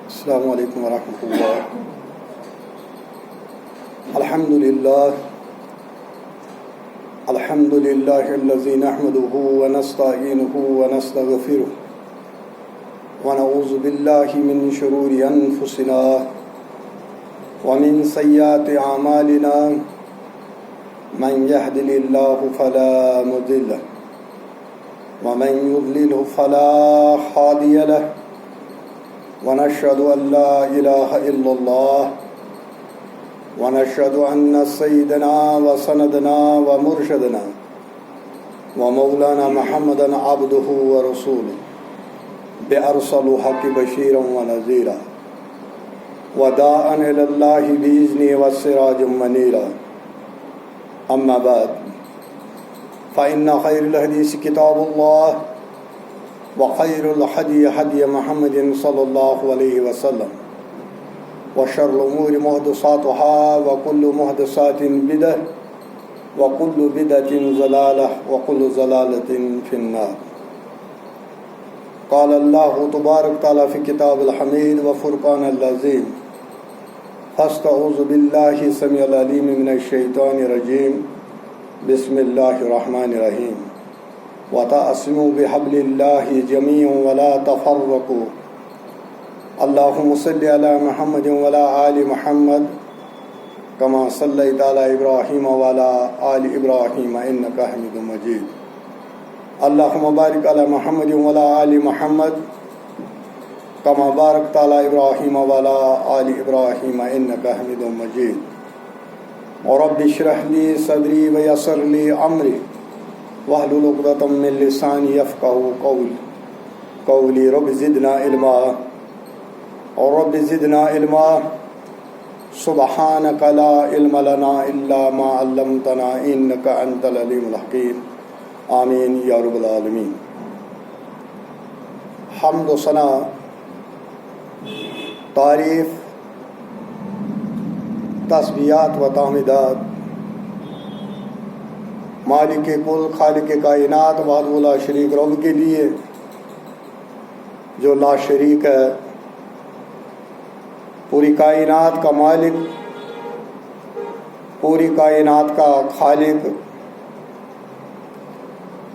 السلام علیکم ورحمۃ اللہ. الحمد للہ الذی نحمده ونستعینه ونستغفره ونعوذ باللہ من شرور انفسنا ومن سیئات اعمالنا من يهد الله فلا مضل له ومن يضلل فلا هادي له ونشهد أن لا إله إلا الله ونشهد أن سيدنا وسندنا ومرشدنا ومولانا محمدا عبده ورسوله بأرسل حق بشيرا ونذيرا وداعا إلى الله بإذنه وسراجا منيرا. أما بعد فإن خير الحديث كتاب الله وخير الهدي هدي محمد صلى الله عليه وسلم وشر الأمور محدثاتها وكل محدثات بدعة وكل بدعة ضلالة وكل ضلالة في النار. قال الله تبارك وتعالى في كتاب الحميد وفرقان العظيم فاستعوذ بالله السميع العليم من الشيطان الرجيم بسم الله الرحمن الرحيم وَتَعْصِمُوا بِحَبْلِ اللَّهِ جَمِيعًا وَلَا تَفَرَّقُوا. اللهم صل على محمد وعلى آل محمد كما صليت على إبراهيم وعلى آل إبراهيم إنك حميد مجيد. اللهم بارك على محمد وعلى آل محمد كما باركت على إبراهيم وعلى آل إبراهيم إنك حميد مجيد. ورب اشرح لي صدري ويسر لي أمري واحلل عقدة من لساني يفقهوا قولي. رب زدنا علما رب زدنا علما سبحانك لا علم لنا إلا ما علمتنا إنك أنت العليم الحكيم. آمین یا رب العالمین. حمد و ثنا، تعریف، تسبیحات و تحمیدات مالک کل خالق کائنات وحدہ لا شریک رب کے لیے جو لا شریک ہے، پوری کائنات کا مالک، پوری کائنات کا خالق،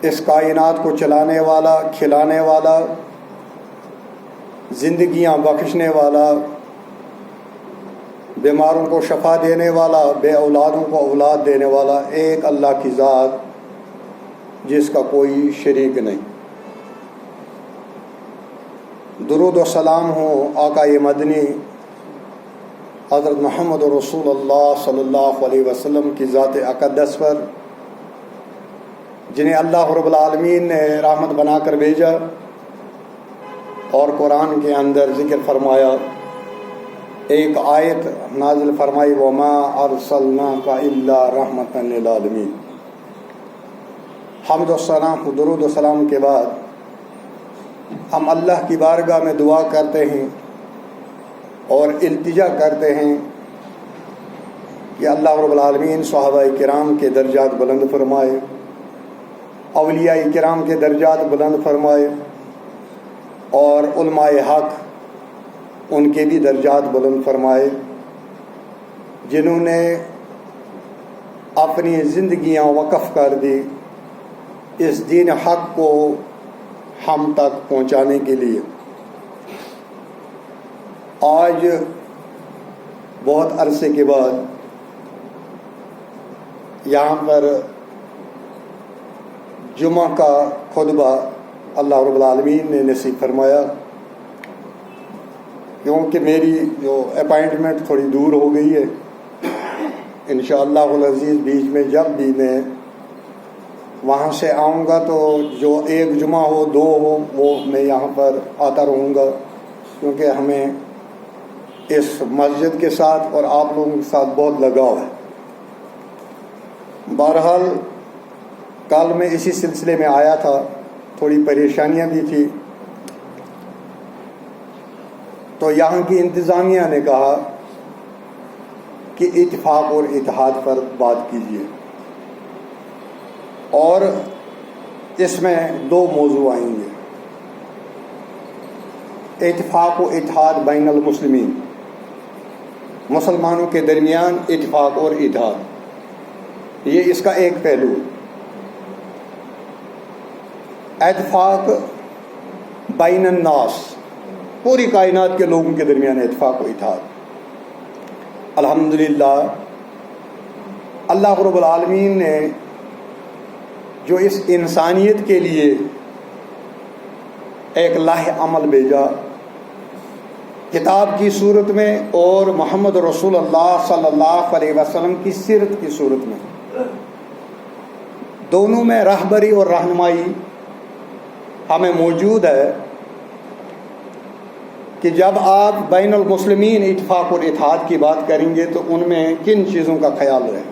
اس کائنات کو چلانے والا، کھلانے والا، زندگیاں بخشنے والا، بیماروں کو شفا دینے والا، بے اولادوں کو اولاد دینے والا ایک اللہ کی ذات جس کا کوئی شریک نہیں. درود و سلام ہو آقا مدنی حضرت محمد رسول اللہ صلی اللہ علیہ وسلم کی ذات اقدس پر، جنہیں اللہ رب العالمین نے رحمت بنا کر بھیجا اور قرآن کے اندر ذکر فرمایا، ایک آیت نازل فرمائی، وَمَا أَرْسَلْنَاكَ إِلَّا رَحْمَةً لِلْعَالَمِينَ. حمد و ثنا، درود و سلام کے بعد ہم اللہ کی بارگاہ میں دعا کرتے ہیں اور التجا کرتے ہیں کہ اللہ رب العالمین صحابہ کرام کے درجات بلند فرمائے، اولیاء کرام کے درجات بلند فرمائے، اور علماء حق ان کے بھی درجات بلند فرمائے، جنہوں نے اپنی زندگیاں وقف کر دی اس دین حق کو ہم تک پہنچانے کے لیے. آج بہت عرصے کے بعد یہاں پر جمعہ کا خطبہ اللہ رب العالمین نے نصیب فرمایا، کیونکہ میری جو اپائنٹمنٹ تھوڑی دور ہو گئی ہے. انشاءاللہ العزیز بیچ میں جب بھی میں وہاں سے آؤں گا تو جو ایک جمعہ ہو، دو ہو، وہ میں یہاں پر آتا رہوں گا، کیونکہ ہمیں اس مسجد کے ساتھ اور آپ لوگوں کے ساتھ بہت لگاؤ ہے. بہرحال کل میں اسی سلسلے میں آیا تھا، تھوڑی پریشانیاں بھی تھی، تو یہاں کی انتظامیہ نے کہا کہ اتفاق اور اتحاد پر بات کیجیے، اور اس میں دو موضوع آئیں گے. اتفاق و اتحاد بین المسلمین، مسلمانوں کے درمیان اتفاق اور اتحاد، یہ اس کا ایک پہلو ہے۔ اتفاق بین الناس، پوری کائنات کے لوگوں کے درمیان اتفاق و اتحاد۔ الحمدللہ اللہ رب العالمین نے جو اس انسانیت کے لیے ایک لاہ عمل بھیجا کتاب کی صورت میں اور محمد رسول اللہ صلی اللہ علیہ وسلم کی سیرت کی صورت میں، دونوں میں رہبری اور رہنمائی ہمیں موجود ہے کہ جب آپ بین المسلمین اتفاق اور اتحاد کی بات کریں گے تو ان میں کن چیزوں کا خیال رہے،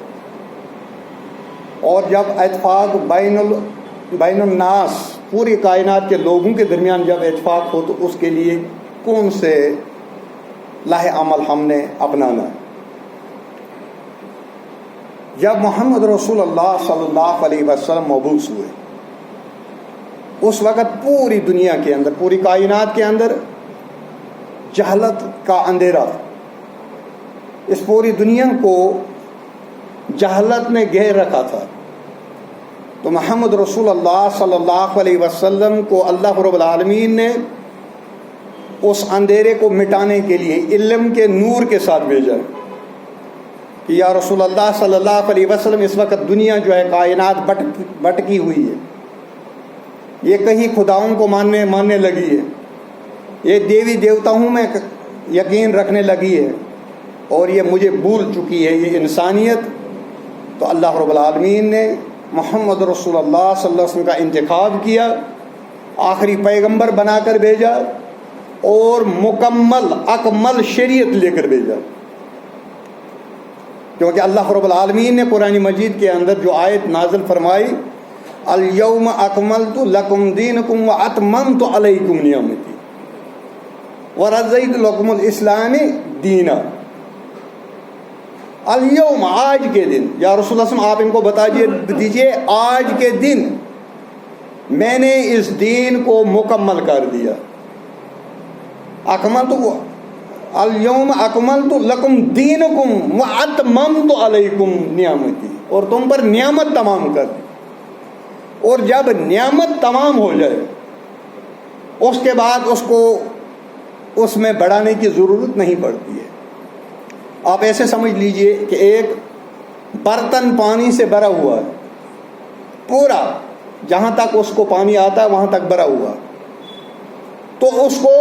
اور جب اتفاق بین الناس، پوری کائنات کے لوگوں کے درمیان جب اتفاق ہو تو اس کے لیے کون سے لاہ عمل ہم نے اپنانا ہے۔ جب محمد رسول اللہ صلی اللہ علیہ وسلم مبعوث ہوئے، اس وقت پوری دنیا کے اندر، پوری کائنات کے اندر جہالت کا اندھیرا تھا، اس پوری دنیا کو جہالت نے گھیر رکھا تھا۔ تو محمد رسول اللہ صلی اللہ علیہ وسلم کو اللہ رب العالمین نے اس اندھیرے کو مٹانے کے لیے علم کے نور کے ساتھ بھیجا کہ یا رسول اللہ صلی اللہ علیہ وسلم، اس وقت دنیا جو ہے کائنات بٹکی ہوئی ہے، یہ کہیں خداؤں کو ماننے لگی ہے، یہ دیوی دیوتاؤں میں یقین رکھنے لگی ہے، اور یہ مجھے بھول چکی ہے یہ انسانیت۔ تو اللہ رب العالمین نے محمد رسول اللہ صلی اللہ علیہ وسلم کا انتخاب کیا، آخری پیغمبر بنا کر بھیجا اور مکمل اکمل شریعت لے کر بھیجا، کیونکہ اللہ رب العالمین نے قرآن مجید کے اندر جو آیت نازل فرمائی، الیوم اکملت لکم دینکم واتممت علیکم نعمتی ورضیت لکم الاسلام دینا۔ الیوم، آج کے دن، یا رسول اللہ صلی اللہ علیہ وسلم آپ ان کو بتا دیجئے آج کے دن میں نے اس دین کو مکمل کر دیا۔ الیوم اکملت لکم دینکم واتممت علیکم نعمتی، اور تم پر نعمت تمام کر دی۔ اور جب نعمت تمام ہو جائے اس کے بعد اس میں بڑھانے کی ضرورت نہیں پڑتی ہے۔ آپ ایسے سمجھ لیجئے کہ ایک برتن پانی سے بھرا ہوا ہے، پورا جہاں تک اس کو پانی آتا ہے وہاں تک بھرا ہوا، تو اس کو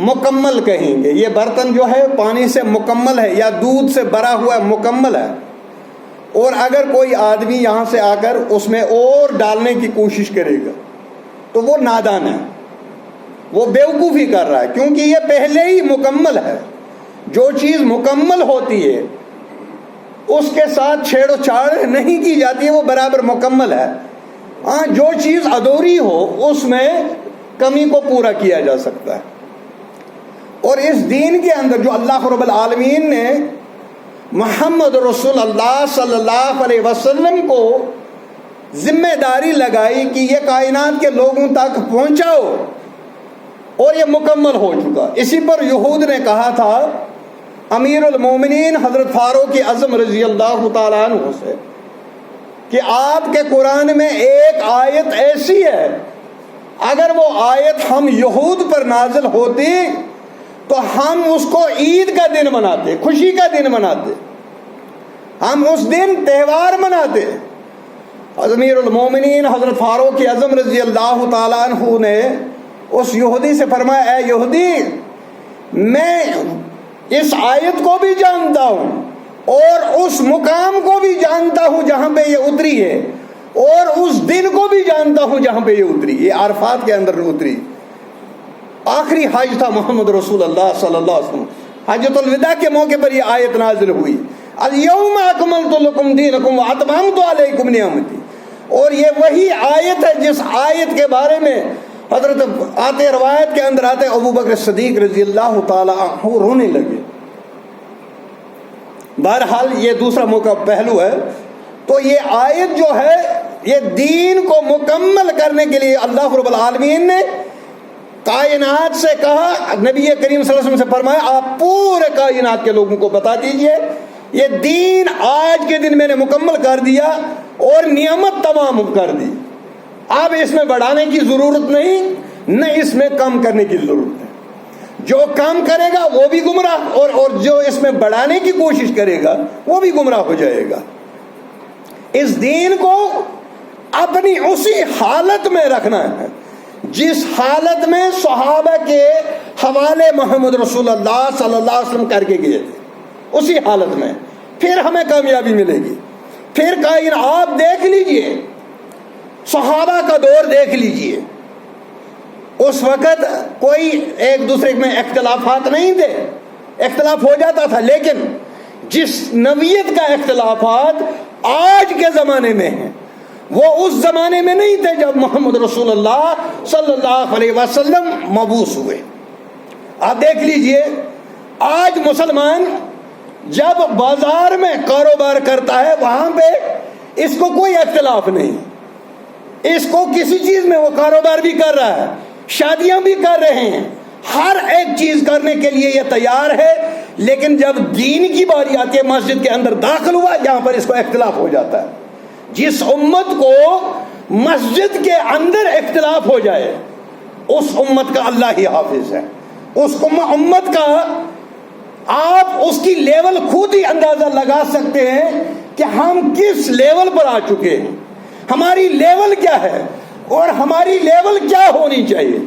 مکمل کہیں گے۔ یہ برتن جو ہے پانی سے مکمل ہے یا دودھ سے بھرا ہوا ہے، مکمل ہے۔ اور اگر کوئی آدمی یہاں سے آ کر اس میں اور ڈالنے کی کوشش کرے گا تو وہ نادان ہے، وہ بیوقوفی کر رہا ہے، کیونکہ یہ پہلے ہی مکمل ہے۔ جو چیز مکمل ہوتی ہے اس کے ساتھ چھیڑ و چھاڑ نہیں کی جاتی ہے، وہ برابر مکمل ہے۔ ہاں، جو چیز ادھوری ہو اس میں کمی کو پورا کیا جا سکتا ہے۔ اور اس دین کے اندر جو اللہ رب العالمین نے محمد رسول اللہ صلی اللہ علیہ وسلم کو ذمہ داری لگائی کہ یہ کائنات کے لوگوں تک پہنچاؤ، اور یہ مکمل ہو چکا۔ اسی پر یہود نے کہا تھا امیر المومنین حضرت فاروق اعظم رضی اللہ تعالیٰ عنہ سے کہ آپ کے قرآن میں ایک آیت ایسی ہے، اگر وہ آیت ہم یہود پر نازل ہوتی تو ہم اس کو عید کا دن مناتے، خوشی کا دن مناتے، ہم اس دن تہوار مناتے۔ امیر المومنین حضرت فاروق اعظم رضی اللہ تعالیٰ عنہ نے اس یہودی سے فرمایا، اے یہودی، میں اس آیت کو بھی جانتا ہوں اور اس مقام کو بھی جانتا ہوں جہاں پہ یہ اتری ہے، اور اس دن کو بھی جانتا ہوں جہاں پہ یہ اتری، یہ عرفات کے اندر اتری۔ آخری حج تھا محمد رسول اللہ صلی اللہ علیہ وسلم، حجۃ الوداع کے موقع پر یہ آیت نازل ہوئی، الیوم اکملت لکم دینکم واتممت علیکم نعمتی۔ اور یہ وہی آیت ہے جس آیت کے بارے میں حضرت آتے روایت کے اندر آتے ابو بکر صدیق رضی اللہ تعالی عنہ رونے لگے۔ بہرحال یہ دوسرا موقع پہلو ہے۔ تو یہ آیت جو ہے یہ دین کو مکمل کرنے کے لیے اللہ رب العالمین نے کائنات سے کہا، نبی کریم صلی اللہ علیہ وسلم سے فرمایا آپ پورے کائنات کے لوگوں کو بتا دیجئے یہ دین آج کے دن میں نے مکمل کر دیا اور نعمت تمام کر دی، اب اس میں بڑھانے کی ضرورت نہیں، نہ اس میں کم کرنے کی ضرورت ہے۔ جو کم کرے گا وہ بھی گمراہ، اور جو اس میں بڑھانے کی کوشش کرے گا وہ بھی گمراہ ہو جائے گا۔ اس دین کو اپنی اسی حالت میں رکھنا ہے جس حالت میں صحابہ کے حوالے محمد رسول اللہ صلی اللہ علیہ وسلم کر کے گئے تھے، اسی حالت میں پھر ہمیں کامیابی ملے گی۔ پھر آپ دیکھ لیجئے صحابہ کا دور دیکھ لیجئے، اس وقت کوئی ایک دوسرے میں اختلافات نہیں تھے، اختلاف ہو جاتا تھا، لیکن جس نوعیت کا اختلافات آج کے زمانے میں ہیں وہ اس زمانے میں نہیں تھے جب محمد رسول اللہ صلی اللہ علیہ وسلم مبعوث ہوئے۔ آپ دیکھ لیجئے آج مسلمان جب بازار میں کاروبار کرتا ہے وہاں پہ اس کو کوئی اختلاف نہیں، اس کو کسی چیز میں وہ کاروبار بھی کر رہا ہے، شادیاں بھی کر رہے ہیں، ہر ایک چیز کرنے کے لیے یہ تیار ہے، لیکن جب دین کی باری آتی ہے مسجد کے اندر داخل ہوا یہاں پر اس کو اختلاف ہو جاتا ہے۔ جس امت کو مسجد کے اندر اختلاف ہو جائے اس امت کا اللہ ہی حافظ ہے، اس امت کا آپ اس کی لیول خود ہی اندازہ لگا سکتے ہیں کہ ہم کس لیول پر آ چکے ہیں، ہماری لیول کیا ہے اور ہماری لیول کیا ہونی چاہیے۔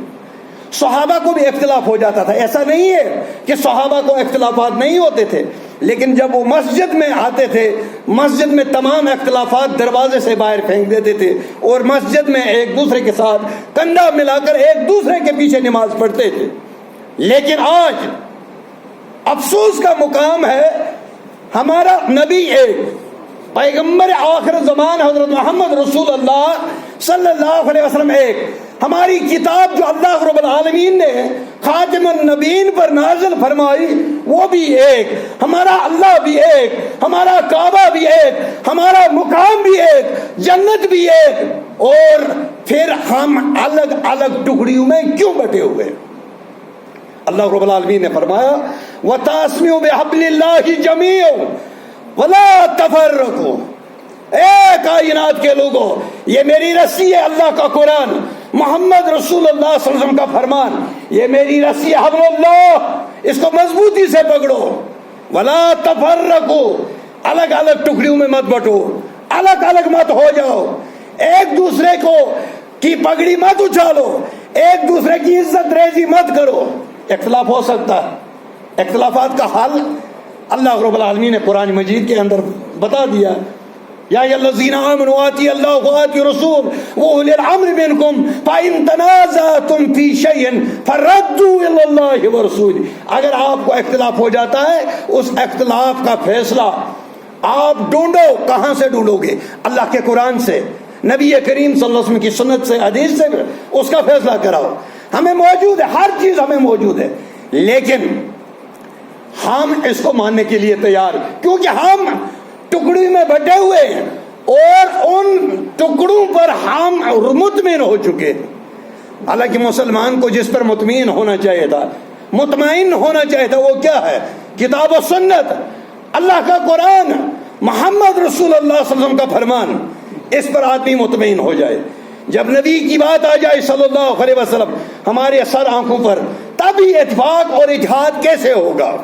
صحابہ کو بھی اختلاف ہو جاتا تھا، ایسا نہیں ہے کہ صحابہ کو اختلافات نہیں ہوتے تھے، لیکن جب وہ مسجد میں آتے تھے مسجد میں تمام اختلافات دروازے سے باہر پھینک دیتے تھے اور مسجد میں ایک دوسرے کے ساتھ کندھا ملا کر ایک دوسرے کے پیچھے نماز پڑھتے تھے۔ لیکن آج افسوس کا مقام ہے ہمارا نبی ایک، پیغمبر آخر زمان حضرت محمد رسول اللہ صلی اللہ علیہ وسلم ایک، ہماری کتاب جو اللہ رب العالمین نے خاتم النبیین پر نازل فرمائی وہ بھی ایک، ہمارا اللہ بھی ایک، ہمارا کعبہ بھی ایک، ہمارا مقام بھی ایک، جنت بھی ایک، اور پھر ہم الگ الگ ٹکڑیوں میں کیوں بٹے ہوئے؟ اللہ رب العالمین نے فرمایا وَتَعْصِمُوا بِحَبْلِ اللَّهِ جَمِيعًا وَلَا تَفَرَّقُوا، اے کائنات کے لوگوں یہ میری رسی ہے، اللہ کا قرآن، محمد رسول اللہ صلی اللہ علیہ وسلم کا فرمان، یہ میری رسی ہے حبل اللہ، اس کو مضبوطی سے پکڑو، ولا تفرقوا، الگ الگ ٹکڑیوں میں مت بٹو، الگ الگ مت ہو جاؤ، ایک دوسرے کو کی پگڑی مت اچھالو، ایک دوسرے کی عزت ریزی مت کرو۔ اختلاف ہو سکتا ہے، اختلافات کا حل اللہ رب العالمین نے قرآن مجید کے اندر بتا دیا، یا ایھا الذین آمنوا اطیعوا اللہ واطیعوا الرسول واولی الامر منکم فان تنازعتم فی شیء فردوا الی اللہ ورسولہ، اگر آپ کو اختلاف ہو جاتا ہے اس اختلاف کا فیصلہ آپ ڈھونڈو، کہاں سے ڈھونڈو گے؟ اللہ کے قرآن سے، نبی کریم صلی اللہ علیہ وسلم کی سنت سے، حدیث سے اس کا فیصلہ کراؤ۔ ہمیں موجود ہے، ہر چیز ہمیں موجود ہے، لیکن ہم اس کو ماننے کے لیے تیار، کیونکہ ہم ٹکڑی میں بٹے ہوئے ہیں اور ان ٹکڑوں پر ہم مطمئن ہو چکے ہیں۔ حالانکہ مسلمان کو جس پر مطمئن ہونا چاہیے تھا، مطمئن ہونا چاہیے تھا، وہ کیا ہے؟ کتاب و سنت، اللہ کا قرآن، محمد رسول اللہ صلی اللہ علیہ وسلم کا فرمان، اس پر آدمی مطمئن ہو جائے۔ جب نبی کی بات آ جائے صلی اللہ علیہ وسلم ہمارے سر آنکھوں پر، تب ہی اتفاق اور اتحاد کیسے ہوگا؟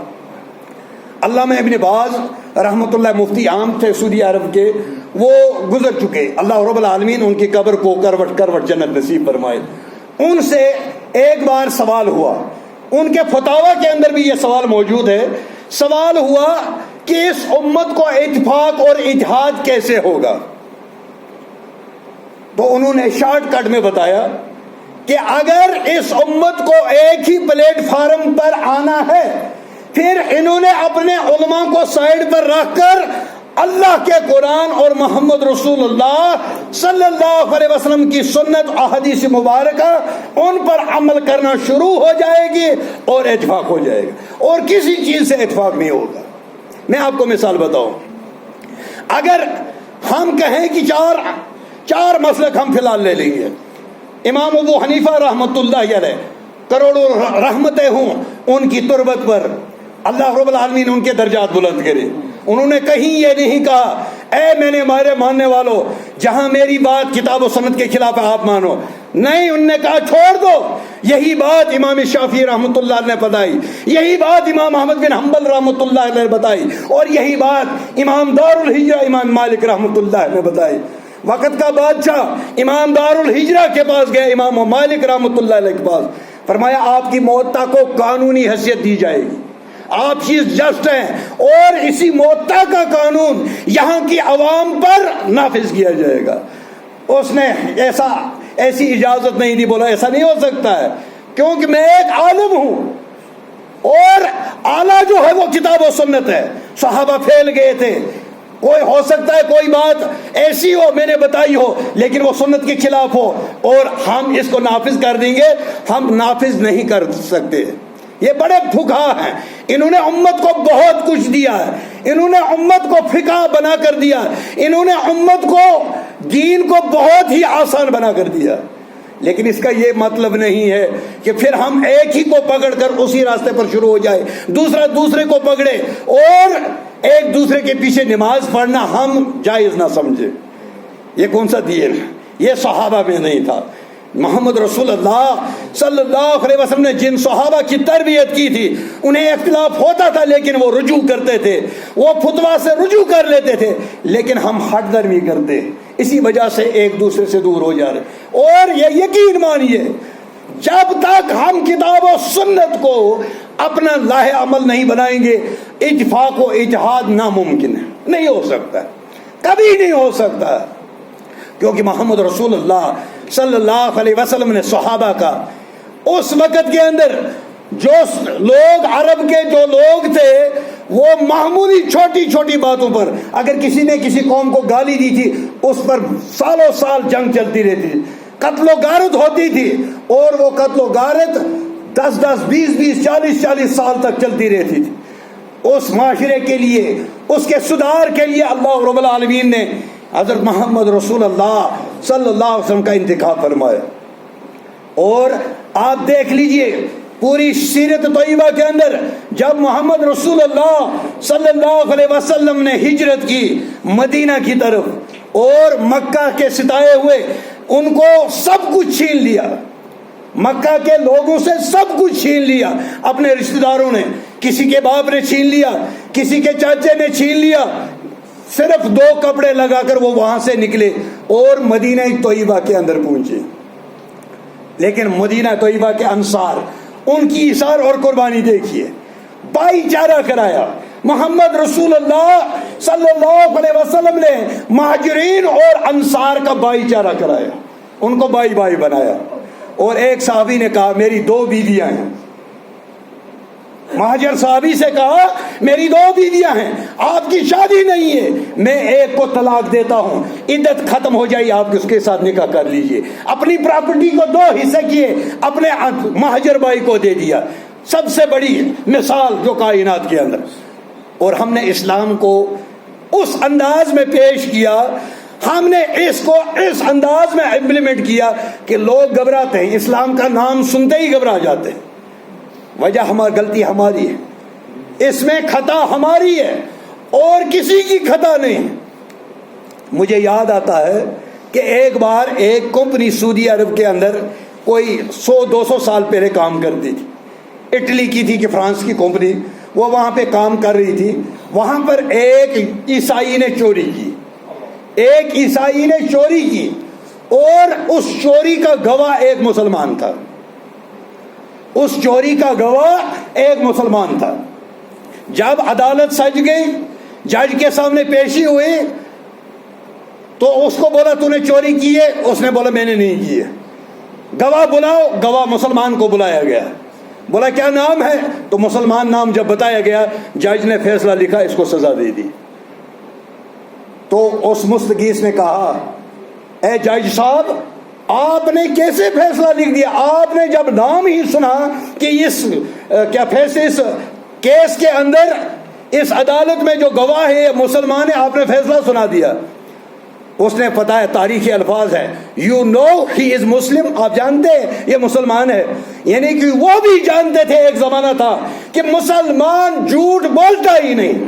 علامہ ابن باز رحمۃ اللہ مفتی عام تھے سعودی عرب کے، وہ گزر چکے، اللہ رب العالمین ان کی قبر کو کروٹ کروٹ جنت نصیب فرمائے۔ ان سے ایک بار سوال ہوا، ان کے فتاوی کے اندر بھی یہ سوال موجود ہے، سوال ہوا کہ اس امت کو اتفاق اور اتحاد کیسے ہوگا؟ تو انہوں نے شارٹ کٹ میں بتایا کہ اگر اس امت کو ایک ہی پلیٹ فارم پر آنا ہے، پھر انہوں نے اپنے علماء کو سائیڈ پر رکھ کر اللہ کے قرآن اور محمد رسول اللہ صلی اللہ علیہ وسلم کی سنت احادیث مبارکہ ان پر عمل کرنا شروع ہو جائے گی اور اتفاق ہو جائے گا، اور کسی چیز سے اتفاق نہیں ہوگا۔ میں آپ کو مثال بتاؤں، اگر ہم کہیں کہ چار مسلک ہم فی الحال لے لیں گے، امام ابو حنیفہ رحمۃ اللہ علیہ کروڑوں رحمتیں ہوں ان کی تربت پر، اللہ رب العالمین ان کے درجات بلند کرے۔ انہوں نے کہیں یہ نہیں کہا اے میں نے ہمارے ماننے والوں جہاں میری بات کتاب و سنت کے خلاف ہے آپ مانو، نہیں، انہوں نے کہا چھوڑ دو۔ یہی بات امام شافعی رحمۃ اللہ علیہ نے بتائی، یہی بات امام احمد بن حنبل رحمۃ اللہ علیہ نے بتائی، اور یہی بات امام دار الہجرہ امام مالک رحمۃ اللہ علیہ نے بتائی۔ وقت کا بادشاہ امام دار الہجرہ کے پاس گئے، امام مالک رحمۃ اللہ علیہ کے پاس، فرمایا آپ کی موطا کو قانونی حیثیت دی جائے گی، آپ چیز جسٹ ہیں، اور اسی موطا کا قانون یہاں کی عوام پر نافذ کیا جائے گا۔ اس نے ایسی اجازت نہیں دی، بولا ایسا نہیں ہو سکتا ہے کیونکہ میں ایک عالم ہوں، اور اعلیٰ جو ہے وہ کتاب و سنت ہے۔ صحابہ پھیل گئے تھے، کوئی ہو سکتا ہے کوئی بات ایسی ہو میں نے بتائی ہو لیکن وہ سنت کے خلاف ہو، اور ہم اس کو نافذ کر دیں گے، ہم نافذ نہیں کر سکتے۔ یہ بڑے پھکا ہیں، انہوں نے امت کو بہت کچھ دیا ہے، انہوں نے امت کو فقہ بنا کر دیا، انہوں نے امت کو دین کو بہت ہی آسان بنا کر دیا، لیکن اس کا یہ مطلب نہیں ہے کہ پھر ہم ایک ہی کو پکڑ کر اسی راستے پر شروع ہو جائے، دوسرا دوسرے کو پکڑے اور ایک دوسرے کے پیچھے نماز پڑھنا ہم جائز نہ سمجھے۔ یہ کون سا دین ہے؟ یہ صحابہ میں نہیں تھا۔ محمد رسول اللہ صلی اللہ علیہ وسلم نے جن صحابہ کی تربیت کی تھی انہیں اختلاف ہوتا تھا لیکن وہ رجوع کرتے تھے، وہ فتویٰ سے رجوع کر لیتے تھے، لیکن ہم ہٹ درمی کرتے، اسی وجہ سے ایک دوسرے سے دور ہو جا رہے۔ اور یہ یقین مانیے جب تک ہم کتاب و سنت کو اپنا لاہ عمل نہیں بنائیں گے اتفاق و اتحاد ناممکن ہے، نہیں ہو سکتا، کبھی نہیں ہو سکتا، کیونکہ محمد رسول اللہ صلی اللہ علیہ وسلم نے صحابہ کا اس وقت کے اندر جو لوگ عرب کے جو لوگ تھے وہ معمولی چھوٹی چھوٹی باتوں پر اگر کسی نے کسی قوم کو گالی دی تھی اس پر سالوں سال جنگ چلتی رہتی تھی، قتل و غارت ہوتی تھی، اور وہ قتل و غارت 10 20 40 سال تک چلتی رہتی تھی۔ اس معاشرے کے لیے، اس کے سدھار کے لیے اللہ رب العالمین نے حضرت محمد رسول اللہ صلی اللہ علیہ وسلم کا انتخاب فرمایا۔ اور آپ دیکھ لیجئے پوری سیرت طیبہ کے اندر جب محمد رسول اللہ صلی اللہ علیہ وسلم نے ہجرت کی مدینہ کی طرف اور مکہ کے ستائے ہوئے ان کو سب کچھ چھین لیا، مکہ کے لوگوں سے سب کچھ چھین لیا، اپنے رشتہ داروں نے، کسی کے باپ نے چھین لیا، کسی کے چاچے نے چھین لیا، صرف 2 کپڑے لگا کر وہ وہاں سے نکلے اور مدینہ طیبہ کے اندر پہنچے۔ لیکن مدینہ طیبہ کے انصار ان کی ایثار اور قربانی دیکھیے، بھائی چارہ کرایا۔ محمد رسول اللہ صلی اللہ علیہ وسلم نے مہاجرین اور انصار کا بھائی چارہ کرایا، ان کو بھائی بھائی بنایا۔ اور ایک صحابی نے کہا میری 2 بیویاں ہیں، مہاجر صحابی سے کہا میری 2 بیویاں ہیں، آپ کی شادی نہیں ہے، میں ایک کو طلاق دیتا ہوں، عدت ختم ہو جائے آپ اس کے ساتھ نکاح کر لیجئے۔ اپنی پراپرٹی کو 2 حصے کیے، اپنے مہاجر بھائی کو دے دیا۔ سب سے بڑی مثال جو کائنات کے اندر، اور ہم نے اسلام کو اس انداز میں پیش کیا، ہم نے اس کو اس انداز میں امپلیمنٹ کیا کہ لوگ گھبراتے ہیں، اسلام کا نام سنتے ہی گھبرا جاتے ہیں۔ وجہ غلطی ہماری ہے، اس میں خطا ہماری ہے اور کسی کی خطا نہیں۔ مجھے یاد آتا ہے کہ ایک بار ایک کمپنی سعودی عرب کے اندر کوئی 100-200 سال پہلے کام کرتی تھی، اٹلی کی تھی کہ فرانس کی کمپنی، وہ وہاں پہ کام کر رہی تھی۔ وہاں پر ایک عیسائی نے چوری کی، ایک عیسائی نے چوری کی، اور اس چوری کا گواہ ایک مسلمان تھا، اس چوری کا گواہ ایک مسلمان تھا۔ جب عدالت سج گئی، جج کے سامنے پیشی ہوئی تو اس کو بولا تو نے چوری کی ہے؟ اس نے بولا میں نے نہیں کی ہے۔ گواہ بلاؤ، گواہ مسلمان کو بلایا گیا، بولا کیا نام ہے؟ تو مسلمان نام جب بتایا گیا، جج نے فیصلہ لکھا، اس کو سزا دے دی۔ تو اس مستغیث نے کہا اے جج صاحب آپ نے کیسے فیصلہ لکھ دیا؟ آپ نے جب نام ہی سنا کہ اس کیس کے اندر اس عدالت میں جو گواہ ہے مسلمان ہے، آپ نے فیصلہ سنا دیا۔ اس نے پتا ہے تاریخی الفاظ ہے یو نو ہی از مسلم، آپ جانتے ہیں یہ مسلمان ہے. یعنی کہ وہ بھی جانتے تھے ایک زمانہ تھا کہ مسلمان جھوٹ بولتا ہی نہیں.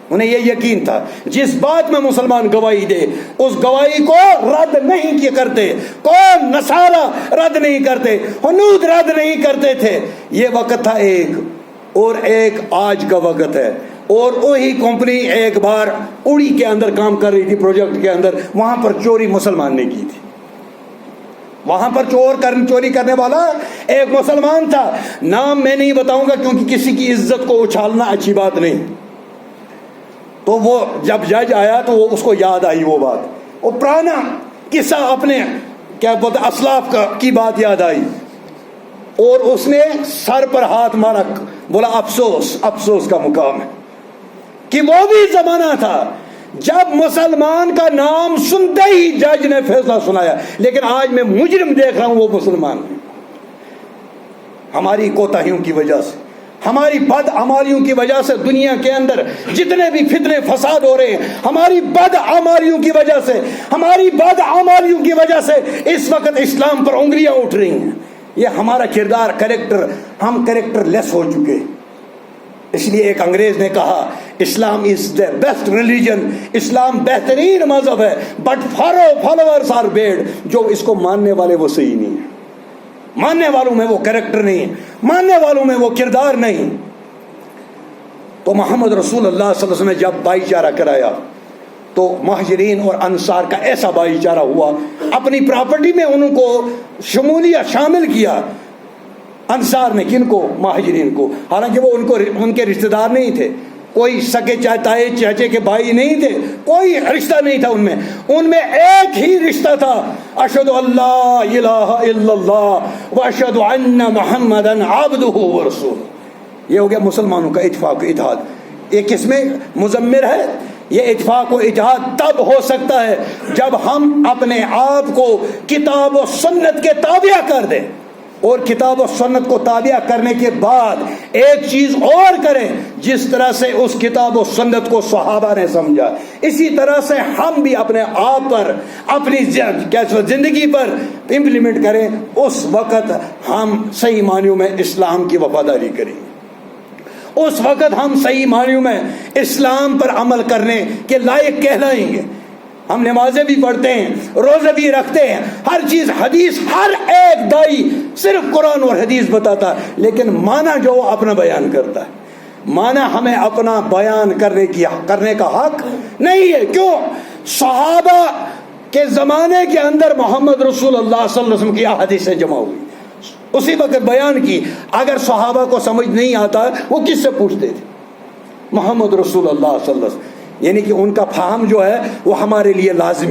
انہیں یہ یقین تھا جس بات میں مسلمان گواہی دے اس گواہی کو رد نہیں کیا کرتے. کون؟ نصارہ رد نہیں کرتے، ہنود رد نہیں کرتے تھے. یہ وقت تھا ایک، اور ایک آج کا وقت ہے. اور وہی کمپنی ایک بار اڑی کے اندر کام کر رہی تھی، پروجیکٹ کے اندر، وہاں پر چوری مسلمان نے کی تھی. وہاں پر چوری کرنے والا ایک مسلمان تھا. نام میں نہیں بتاؤں گا کیونکہ کسی کی عزت کو اچھالنا اچھی بات نہیں. تو وہ جب جج آیا تو وہ اس کو یاد آئی وہ بات، وہ پرانا قصہ اپنے کیا بولتے اسلاف کی بات یاد آئی، اور اس نے سر پر ہاتھ مارا، بولا افسوس، افسوس کا مقام ہے کہ وہ بھی زمانہ تھا جب مسلمان کا نام سنتے ہی جج نے فیصلہ سنایا. لیکن آج میں مجرم دیکھ رہا ہوں وہ مسلمان ہے. ہماری کوتاہیوں کی وجہ سے، ہماری بدعمالیوں کی وجہ سے دنیا کے اندر جتنے بھی فتنے فساد ہو رہے ہیں، ہماری بدعمالیوں کی وجہ سے، ہماری بدعمالیوں کی وجہ سے اس وقت اسلام پر انگلیاں اٹھ رہی ہیں. یہ ہمارا کردار، کریکٹر، ہم کریکٹر لیس ہو چکے. اس لیے ایک انگریز نے کہا اسلام از دا بیسٹ ریلیجن، اسلام بہترین مذہب ہے، بٹ فالوورز آر بیڈ. جو اس کو ماننے والے وہ صحیح نہیں ہیں، ماننے والوں میں وہ کریکٹر نہیں، ماننے والوں میں وہ کردار نہیں. تو محمد رسول اللہ صلی اللہ علیہ وسلم نے جب بھائی چارہ کرایا تو مہاجرین اور انصار کا ایسا بھائی چارہ ہوا، اپنی پراپرٹی میں ان کو شمولیت شامل کیا. انصار نے کن کو؟ مہاجرین کو. حالانکہ وہ ان کے رشتہ دار نہیں تھے، کوئی سکے تائے چاچے کے بھائی نہیں تھے، کوئی رشتہ نہیں تھا ان میں ایک ہی رشتہ تھا، اشہد اللہ الہ الا اللہ واشہد ان محمدا عبدہ ورسولہ. یہ ہو گیا مسلمانوں کا اتفاق و اتحاد. یہ کس میں مضمر ہے؟ یہ اتفاق و اتحاد تب ہو سکتا ہے جب ہم اپنے آپ کو کتاب و سنت کے تابع کر دیں، اور کتاب و سنت کو تابع کرنے کے بعد ایک چیز اور کریں. جس طرح سے اس کتاب و سنت کو صحابہ نے سمجھا، اسی طرح سے ہم بھی اپنے آپ پر، اپنی زندگی پر امپلیمنٹ کریں. اس وقت ہم صحیح معنیوں میں اسلام کی وفاداری کریں گے. اس وقت ہم صحیح معنیوں میں اسلام پر عمل کرنے کے لائق کہلائیں گے. ہم نمازیں بھی پڑھتے ہیں، روزے بھی رکھتے ہیں، ہر چیز حدیث، ہر ایک دائی صرف قرآن اور حدیث بتاتا، لیکن معنی جو وہ اپنا بیان کرتا ہے، معنی ہمیں اپنا بیان کرنے کا حق نہیں ہے. کیوں؟ صحابہ کے زمانے کے اندر محمد رسول اللہ صلی اللہ علیہ وسلم کی احادیثیں جمع ہوئی، اسی وقت بیان کی. اگر صحابہ کو سمجھ نہیں آتا وہ کس سے پوچھتے تھے؟ محمد رسول اللہ صلی اللہ علیہ وسلم. یعنی کہ ان کا فہم جو ہے وہ ہمارے لیے لازمی